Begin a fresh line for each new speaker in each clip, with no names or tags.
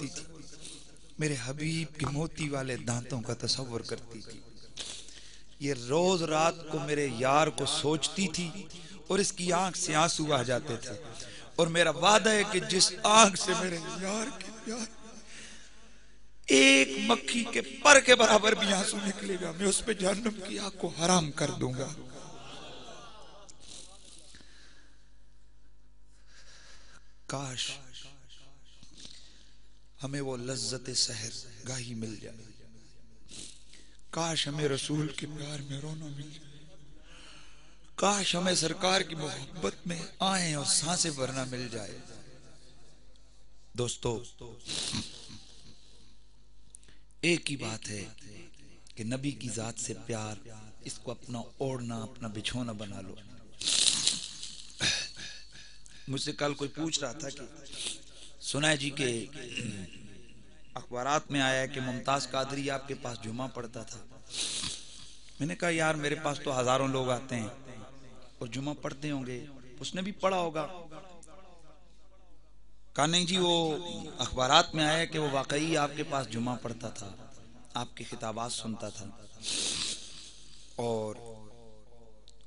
करती थी, मेरे हबीब के मोती वाले दांतों का तसव्वुर करती थी। ये रोज रात को मेरे यार को सोचती थी और इसकी आंख से आंसू आ जाते थे। और मेरा वादा है कि जिस आंख से मेरे यार के यार एक मक्खी के पर के बराबर भी आंसू निकलेगा, मैं उस पे जहन्नम की आग को हराम कर दूंगा। काश हमें वो लज्जत सहर गाही मिल जाए, काश हमें रसूल के प्यार में रोना मिल जाए, काश हमें सरकार की मोहब्बत में आए और सांसें भरना मिल जाए। दोस्तों, एक ही बात है कि नबी की जात से प्यार, इसको अपना ओढ़ना, अपना बिछोना बना लो। मुझसे कल कोई पूछ रहा था कि सुना है जी के अखबारात में आया है कि मुमताज कादरी आपके पास जुमा पढ़ता था। मैंने कहा यार मेरे पास तो हजारों लोग आते हैं और जुमा पढ़ते होंगे, उसने भी पढ़ा होगा। कहा नहीं जी, वो अखबारात में आया कि वो वाकई आपके पास जुमा पढ़ता था, आपके खिताबात सुनता था और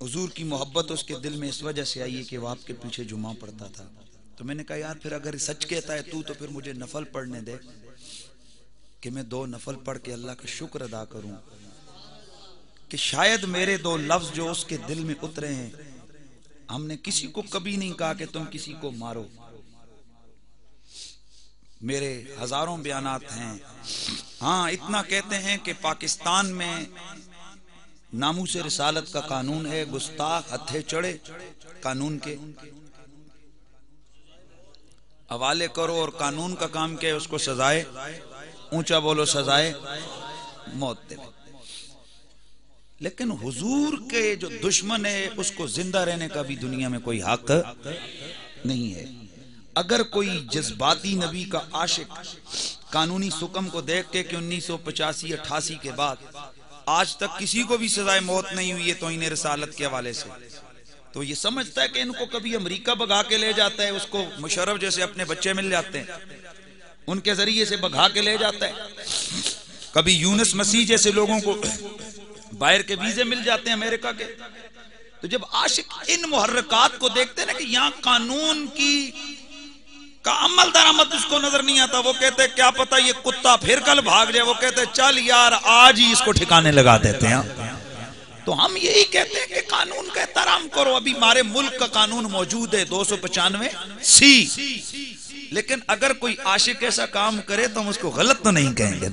हुजूर की मोहब्बत उसके दिल में इस वजह से आई है कि वो आपके पीछे जुमा पढ़ता था। तो मैंने कहा यार फिर अगर सच कहता है तू, तो फिर मुझे नफल पढ़ने दे कि मैं 2 नफल पढ़ के अल्लाह का शुक्र अदा करूं कि शायद मेरे 2 लफ्ज जो उसके दिल में उतरे हैं। हमने किसी को कभी नहीं कहा कि तुम किसी को मारो, मेरे हजारों बयानात हैं। हाँ, इतना कहते हैं कि पाकिस्तान में नामूसे रिसालत का कानून है, गुस्ताख हत्थे चढ़े कानून के हवाले करो और कानून का काम क्या है, उसको सजाए, ऊंचा बोलो, सजाए मौत दे। लेकिन हुजूर के जो दुश्मन है उसको जिंदा रहने का भी दुनिया में कोई हक नहीं है। अगर कोई जज्बाती नबी का आशिक कानूनी सुकम को देख के कि 1985-88 के बाद आज तक किसी को भी सजाए मौत नहीं हुई है तौहीन रिसालत के हवाले से, तो ये समझता है कि इनको कभी अमेरिका भगा के ले जाता है, उसको मुशर्रफ जैसे अपने बच्चे मिल जाते हैं, उनके जरिए से भगा के ले जाता है, कभी यूनुस मसीह जैसे लोगों को बाहर के वीजे मिल जाते हैं अमेरिका के। तो जब आशिक इन मुहर्रकात को देखते हैं ना कि यहाँ कानून की का अमल दरामद उसको नजर नहीं आता, वो कहते हैं क्या पता ये कुत्ता फिर कल भाग जाए, वो कहते हैं चल यार आज ही इसको ठिकाने लगा देते हैं। तो हम यही कहते हैं कि कानून का एहतराम करो। अभी हमारे मुल्क का कानून मौजूद है 295C, लेकिन अगर कोई आशिक ऐसा काम करे तो हम उसको गलत तो नहीं कहेंगे,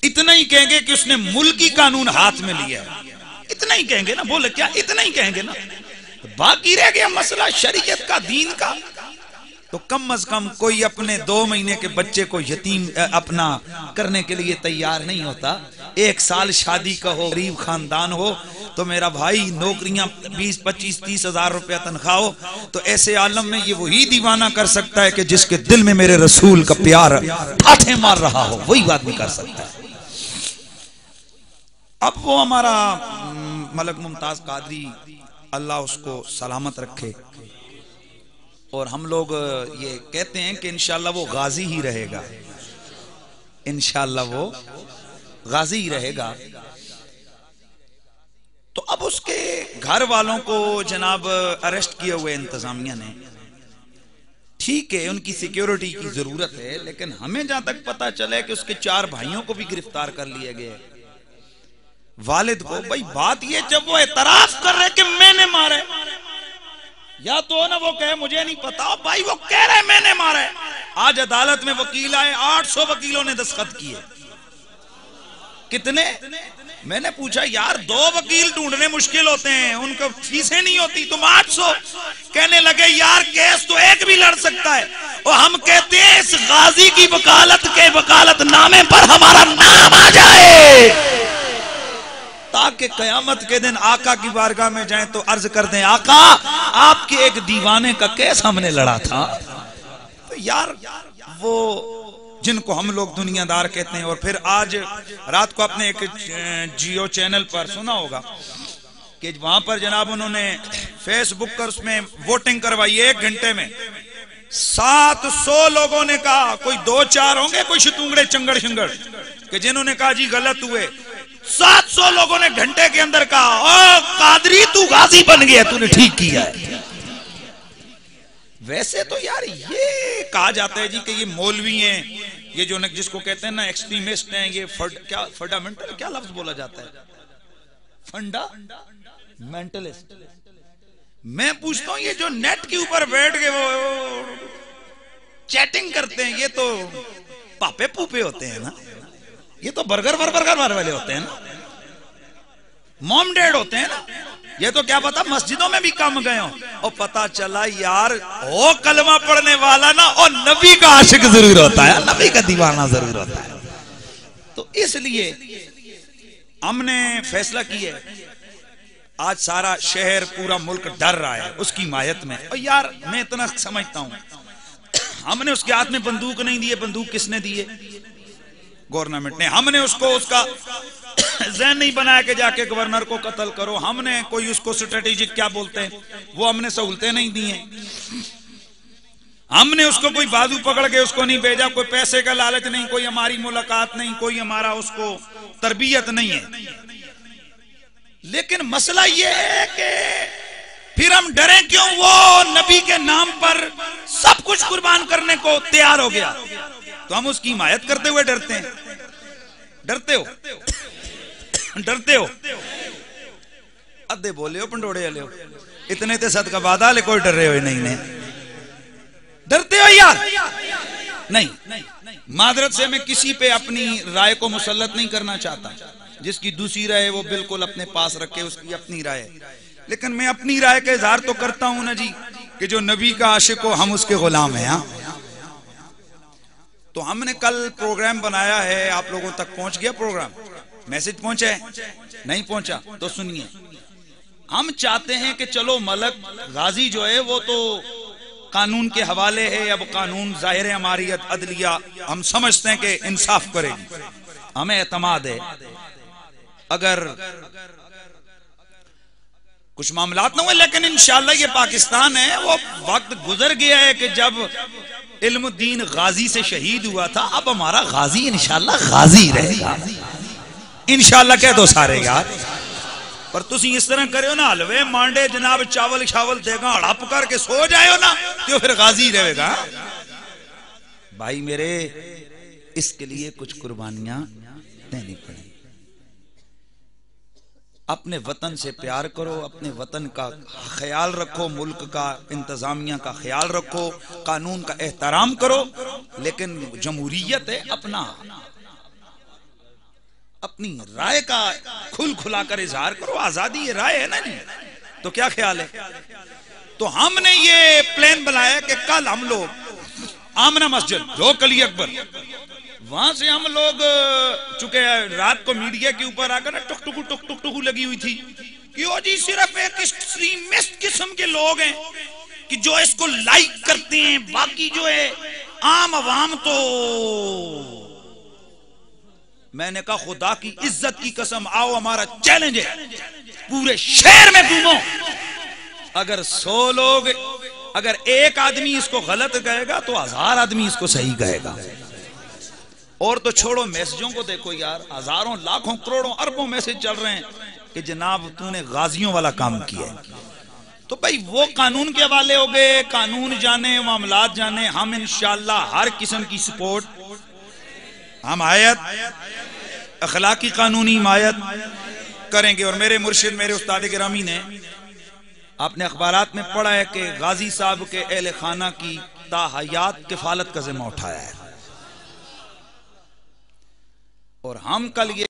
इतना ही कहेंगे कि उसने मुल्की कानून हाथ में लिया, इतना ही कहेंगे ना। बोले क्या, इतना ही कहेंगे ना। बाकी रह गया मसला शरीयत का, दीन का, तो कम अज कम कोई अपने 2 महीने के बच्चे को यतीम अपना करने के लिए तैयार नहीं होता। 1 साल शादी का हो, गरीब खानदान हो, तो मेरा भाई नौकरियां 20, 25, 30 हजार रुपया तनख्वाह हो, तो ऐसे आलम में ये वही दीवाना कर सकता है कि जिसके दिल में मेरे रसूल का प्यार ठाठे मार रहा हो, वही बात भी कर सकता है। अब वो हमारा मलक मुमताज कादरी, अल्लाह उसको सलामत रखे, और हम लोग ये कहते हैं कि इंशाअल्लाह वो गाजी ही रहेगा, इंशाअल्लाह वो गाजी ही रहेगा। तो अब उसके घर वालों को जनाब अरेस्ट किए हुए इंतजामिया ने, ठीक है उनकी सिक्योरिटी की जरूरत है, लेकिन हमें जहां तक पता चला है कि उसके 4 भाइयों को भी गिरफ्तार कर लिया गया है, वालिद को। भाई बात ये, जब वो एतराफ कर रहे कि मैंने मारे, या तो ना वो कहे मुझे नहीं पता, भाई वो कह रहे मैंने मारा है। आज अदालत में वकील आए, 800 वकीलों ने दस्तखत किए। कितने? मैंने पूछा यार 2 वकील ढूंढने मुश्किल होते हैं, उनको फीसें नहीं होती, तुम 800। कहने लगे यार केस तो एक भी लड़ सकता है, और हम कहते हैं इस गाजी की वकालत के वकालतनामे पर हमारा नाम आ जाए, ताकि कयामत के दिन आका की बारगाह में जाएं तो अर्ज कर दें आका आपके एक दीवाने का केस हमने लड़ा था। तो यार वो जिनको हम लोग दुनियादार कहते हैं, और फिर आज रात को आपने एक जियो चैनल पर सुना होगा कि वहां पर जनाब उन्होंने फेसबुक पर उसमें वोटिंग करवाई 1 घंटे में, 700 लोगों ने कहा, कोई 2-4 होंगे कोई शतूंगड़े चंगड़ शंगड़ कि जिन्होंने कहा जी गलत हुए। 700 लोगों ने घंटे के अंदर कहा, ओ कादरी तू गाजी बन गया, तूने ठीक किया है। वैसे तो यार ये कहा जाता है जी कि ये मौलवी हैं, ये जो जिसको कहते हैं ना एक्सट्रीमिस्ट हैं, ये क्या फंडामेंटल क्या लफ्ज बोला जाता है, फंडामेंटलिस्ट। मैं पूछता हूं ये जो नेट के ऊपर बैठ के वो चैटिंग करते हैं, ये तो पापे पूपे होते हैं ना, ये तो बर्गर वाले होते हैं ना, मॉम डैड होते हैं ना। ये तो क्या पता मस्जिदों में भी कम गए हो और पता चला यार ओ कलमा पढ़ने वाला ना और नबी का आशिक जरूर होता है, नबी का दीवाना जरूर होता है। तो इसलिए हमने फैसला किया है, आज सारा शहर पूरा मुल्क डर रहा है उसकी हिमायत में। और यार मैं इतना समझता हूं, हमने उसके हाथ में बंदूक नहीं दी है, बंदूक किसने दी है? गवर्नमेंट ने। हमने उसको उसका जहन नहीं बनाया कि जाके गवर्नर को कत्ल करो, हमने कोई उसको स्ट्रेटेजिक क्या बोलते हैं वो हमने सहूलतें नहीं दी हैं, हमने उसको कोई बाजू पकड़ के उसको नहीं भेजा, कोई पैसे का लालच नहीं, कोई हमारी मुलाकात नहीं, कोई हमारा उसको तरबियत नहीं है। लेकिन मसला ये है कि फिर हम डरे क्यों? वो नबी के नाम पर सब कुछ कुर्बान करने को तैयार हो गया, तो हम उसकी हिमायत करते हुए डरते हैं। डरते हो डरते हो अद्धे बोले हो पंडोड़े वाले हो, इतने ते सदका बादा ले कोई डर रहे हो नहीं ने, डरते हो यार? नहीं, मादरत से मैं किसी पे अपनी राय को मुसल्लत नहीं करना चाहता, जिसकी दूसरी राय वो बिल्कुल अपने पास रखे, उसकी अपनी राय। लेकिन मैं अपनी राय का इजहार तो करता हूं ना जी कि जो नबी का आशिक हो हम उसके गुलाम हैं। तो हमने कल प्रोग्राम बनाया है, आप लोगों तक पहुंच गया प्रोग्राम? मैसेज पहुंचा है? नहीं पहुंचा तो सुनिए, हम चाहते हैं कि चलो मलक गाजी जो है वो तो कानून के हवाले है, अब कानून जाहिर है हमारी अदलिया हम समझते हैं कि इंसाफ करेगी, हमें एतमाद है। अगर कुछ मामलात ना हुए, लेकिन इंशाल्लाह ये पाकिस्तान है, वो वक्त गुजर गया है कि जब इल्मुद्दीन गाजी से शहीद हुआ था, अब हमारा गाजी इंशाल्लाह गाजी रहेगा, इंशाल्लाह कह दो सारे यार। पर तुसी इस तरह करो ना, हलवे मांडे जनाब चावल छावल देगा हड़प करके सो जाए ना, तो फिर गाजी रहेगा। भाई मेरे, इसके लिए कुछ कुर्बानियां देनी पड़ी। अपने वतन से प्यार करो, अपने वतन का ख्याल रखो, मुल्क का इंतजामिया का ख्याल रखो, कानून का एहतराम करो, लेकिन जमहूरियत है, अपनी राय का खुल खुला कर इजहार करो, आजादी ये राय है ना जी। तो क्या ख्याल है? तो हमने ये प्लान बनाया कि कल हम लोग आमना मस्जिद जो कली अकबर, वहां से हम लोग, चूंकि रात को मीडिया के ऊपर आकर ना टुक लगी हुई थी कि वो जी सिर्फ एक एक्सट्रीमिस्ट किस्म के लोग हैं कि जो इसको लाइक करते हैं, बाकी जो है आम अवाम तो। मैंने कहा खुदा की इज्जत की कसम, आओ हमारा चैलेंज है, पूरे शहर में घूमो, अगर 100 लोग, अगर एक आदमी इसको गलत कहेगा तो 1000 आदमी इसको सही कहेगा। और तो छोड़ो, मैसेजों को देखो यार, हजारों लाखों करोड़ों अरबों मैसेज चल रहे हैं कि जनाब तूने गाजियों वाला काम किया है। तो भाई वो कानून के हवाले हो गए, कानून जाने, मामलात जाने। हम इंशाअल्लाह हर किस्म की सपोर्ट, हम आयत अखलाकी कानूनी हिमायत करेंगे। और मेरे मुर्शिद, मेरे उस्ताद गिरामी ने, आपने अखबारात में पढ़ा है कि गाजी साहब के अहले खाना की ताहयात किफालत का जिम्मा उठाया है। और हम कल ये